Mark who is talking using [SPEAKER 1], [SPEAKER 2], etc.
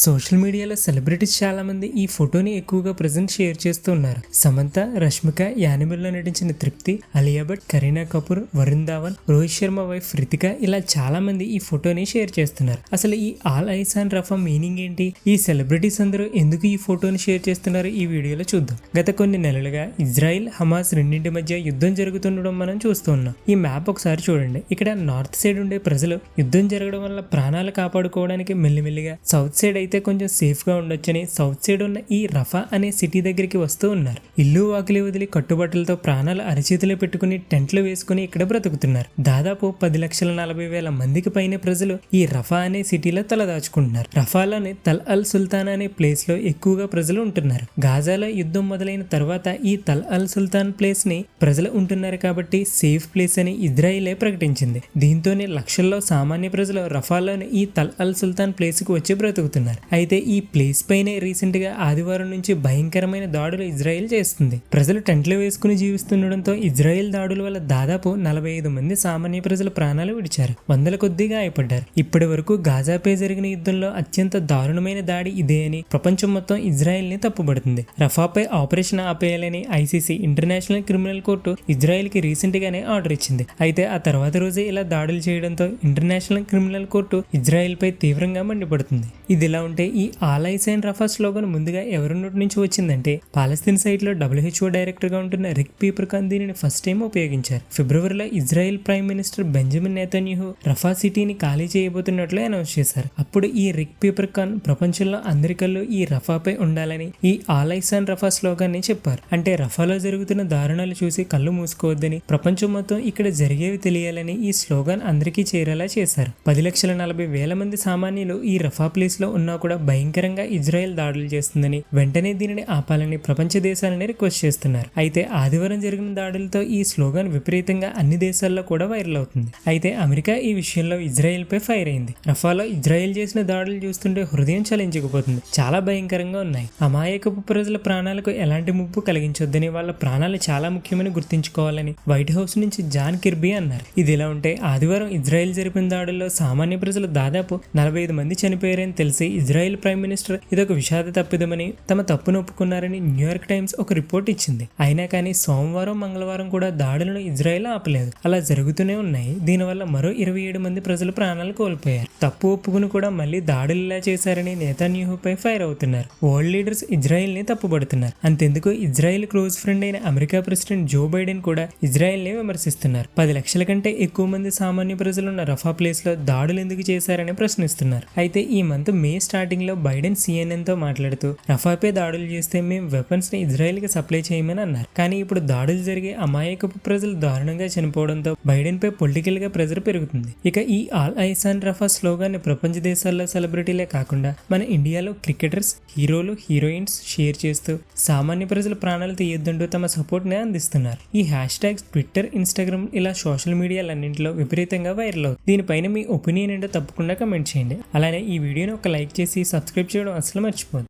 [SPEAKER 1] Social మీడియాలో celebrities చాలా మంది ఈ ఫోటోని ఎక్కువగా ప్రెజెంట్ షేర్ చేస్తూ ఉన్నారు. సమంత, రష్మిక, యానిమల్లో నటించిన తృప్తి, అలియా భట్, కరీనా కపూర్, వరుణ్ ధావన్, రోహిత్ శర్మ వైఫ్ రితిక ఇలా చాలా మంది ఈ ఫోటోని షేర్ చేస్తున్నారు. అసలు ఈ all eyes on Rafa meaning ఏంటి? ఈ సెలబ్రిటీస్ అందరూ ఎందుకు ఈ ఫోటోని షేర్ చేస్తున్నారు? ఈ వీడియోలో చూద్దాం. గత కొన్ని నెలలుగా ఇజ్రాయిల్, హమాస్ రెండింటి మధ్య యుద్ధం జరుగుతుండడం మనం చూస్తూ ఉన్నాం. ఈ మ్యాప్ ఒకసారి చూడండి. ఇక్కడ నార్త్ సైడ్ ఉండే ప్రజలు యుద్ధం జరగడం వల్ల ప్రాణాలు కాపాడుకోవడానికి మెల్లిమెల్లిగా సౌత్ సైడ్ అయితే కొంచెం సేఫ్ గా ఉండొచ్చని సౌత్ సైడ్ ఉన్న ఈ రఫా అనే సిటీ దగ్గరికి వస్తూ ఉన్నారు. ఇల్లు వాకిలి వదిలి కట్టుబట్టలతో ప్రాణాలు అరచేతిలో పెట్టుకుని టెంట్లు వేసుకుని ఇక్కడ బ్రతుకుతున్నారు. దాదాపు 10,40,000 మందికి పైన ప్రజలు ఈ రఫా అనే సిటీలో తలదాచుకుంటున్నారు. రఫాలోని తల్ అల్ సుల్తాన్ అనే ప్లేస్ లో ఎక్కువగా ప్రజలు ఉంటున్నారు. గాజాలో యుద్ధం మొదలైన తర్వాత ఈ తల్ అల్ సుల్తాన్ ప్లేస్ ని ప్రజలు ఉంటున్నారు కాబట్టి సేఫ్ ప్లేస్ అని ఇజ్రాయిలే ప్రకటించింది. దీంతోనే లక్షల్లో సామాన్య ప్రజలు రఫాలోని ఈ తల్ అల్ సుల్తాన్ ప్లేస్ కు వచ్చి బ్రతుకుతున్నారు. అయితే ఈ ప్లేస్ పైనే రీసెంట్ గా ఆదివారం నుంచి భయంకరమైన దాడులు ఇజ్రాయెల్ చేస్తుంది. ప్రజలు టెంట్లు వేసుకుని జీవిస్తుండడంతో ఇజ్రాయెల్ దాడుల వల్ల దాదాపు 45 మంది సామాన్య ప్రజలు ప్రాణాలు విడిచారు. వందల కొద్ది గాయపడ్డారు. ఇప్పటి వరకు గాజాపై జరిగిన యుద్ధంలో అత్యంత దారుణమైన దాడి ఇదే అని ప్రపంచం మొత్తం ఇజ్రాయెల్ ని తప్పుపడుతుంది. రఫాపై ఆపరేషన్ ఆపేయాలని ICC international criminal court Israel కి రీసెంట్ గానే ఆర్డర్ ఇచ్చింది. అయితే ఆ తర్వాత రోజే ఇలా దాడులు చేయడంతో ఇంటర్నేషనల్ క్రిమినల్ కోర్టు ఇజ్రాయెల్ పై తీవ్రంగా మండిపడుతుంది. ఇదిలా ఉంటే ఈ all eyes on Rafah slogan ముందుగా ఎవరి నోటి నుంచి వచ్చిందంటే పాలస్తీన్ సైట్ లో WHO డైరెక్టర్ గా ఉంటున్న రిక్ పీపర్కాన్ దీనిని ఫస్ట్ టైం ఉపయోగించారు. ఫిబ్రవరిలో Israel prime minister Benjamin Netanyahu Rafah సిటీని ఖాళీ చేయబోతున్నట్లు అనౌన్స్ చేశారు. అప్పుడు ఈ రిక్ పీపర్కాన్ ప్రపంచంలో అందరి కళ్ళు ఈ రఫాపై ఉండాలని ఈ all eyes on Rafah slogan ని చెప్పారు. అంటే రఫాలో జరుగుతున్న దారుణాలు చూసి కళ్ళు మూసుకోవద్దని, ప్రపంచం మొత్తం ఇక్కడ జరిగేవి తెలియాలని ఈ స్లోగన్ అందరికీ చేరేలా చేశారు. 10,40,000 మంది సామాన్యులు ఈ రఫా ప్లేస్ లో ఉన్నా కూడా భయంకరంగా ఇజ్రాయెల్ దాడులు చేస్తుందని, వెంటనే దీనిని ఆపాలని ప్రపంచ దేశాలని రిక్వెస్ట్ చేస్తున్నారు. అయితే ఆదివారం జరిగిన దాడులతో ఈ స్లోగన్ విపరీతంగా అన్ని దేశాల్లో కూడా వైరల్ అవుతుంది. అయితే అమెరికా ఈ విషయంలో ఇజ్రాయెల్ పై ఫైర్ అయింది. రఫాలో ఇజ్రాయెల్ చేసిన దాడులు చూస్తుంటే హృదయం చలించుకుపోతుంది. చాలా భయంకరంగా ఉన్నాయి. అమాయకపు ప్రజల ప్రాణాలకు ఎలాంటి ముప్పు కలిగించొద్దని, వాళ్ళ ప్రాణాలు చాలా ముఖ్యమని గుర్తుంచుకోవాలని వైట్ హౌస్ నుంచి జాన్ కిర్బీ అన్నారు. ఇది ఇలా ఉంటే ఆదివారం ఇజ్రాయెల్ జరిపిన దాడుల్లో సామాన్య ప్రజలు దాదాపు 45 మంది చనిపోయారని తెలిసి ఇజ్రాయెల్ ప్రైమ్ మినిస్టర్ ఇదొక విషాద తప్పిదమని, తమ తప్పును ఒప్పుకున్నారని న్యూయార్క్ టైమ్స్ ఒక రిపోర్ట్ ఇచ్చింది. అయినా కానీ సోమవారం, మంగళవారం కూడా దాడులను ఇజ్రాయెల్ ఆపలేదు. అలా జరుగుతూనే ఉన్నాయి. దీనివల్ల మరో 27 మంది ప్రజలు ప్రాణాలు కోల్పోయారు. తప్పు ఒప్పుకుని కూడా మళ్ళీ దాడులు ఇలా చేశారని నెతన్యాహుపై ఫైర్ అవుతున్నారు. వరల్డ్ లీడర్స్ ఇజ్రాయెల్ ని తప్పుపడుతున్నారు. అంతెందుకు ఇజ్రాయెల్ క్లోజ్ ఫ్రెండ్ అయిన అమెరికా ప్రెసిడెంట్ జో బైడెన్ కూడా ఇజ్రాయెల్ ని విమర్శిస్తున్నారు. 10 లక్షల కంటే ఎక్కువ మంది సామాన్య ప్రజలున్న రఫా ప్లేస్ లో దాడులు ఎందుకు చేశారని ప్రశ్నిస్తున్నారు. అయితే ఈ మంత్ మే స్టార్టింగ్ లో బైడెన్ CNN తో మాట్లాడుతూ రఫాపై దాడులు చేస్తే మేము వెపన్స్ ని ఇజ్రాయెల్ కి సప్లై చేయమని అన్నారు. కానీ ఇప్పుడు దాడులు జరిగి అమాయకపు ప్రజలు దారుణంగా చనిపోవడంతో బైడెన్ పై పొలిటికల్ గా ప్రెజర్ పెరుగుతుంది. ఇక ఈ all eyes on Rafa slogan ని ప్రపంచ దేశాల్లో సెలబ్రిటీలే కాకుండా మన ఇండియాలో క్రికెటర్స్, హీరోలు, హీరోయిన్స్ షేర్ చేస్తూ సామాన్య ప్రజల ప్రాణాలు తీయొద్దంటూ తమ సపోర్ట్ ని అందిస్తున్నారు. ఈ హ్యాష్ ట్యాగ్స్ ట్విట్టర్, ఇన్స్టాగ్రామ్ ఇలా సోషల్ మీడియాలన్నింటిలో విపరీతంగా వైరల్ అవుతుంది. దీనిపైన మీ ఒపీనియన్ ఏంటో తప్పకుండా కమెంట్ చేయండి. అలానే ఈ వీడియోని ఒక లైక్ చేసి సబ్స్క్రైబ్ చేయడం అసలు మర్చిపోదు.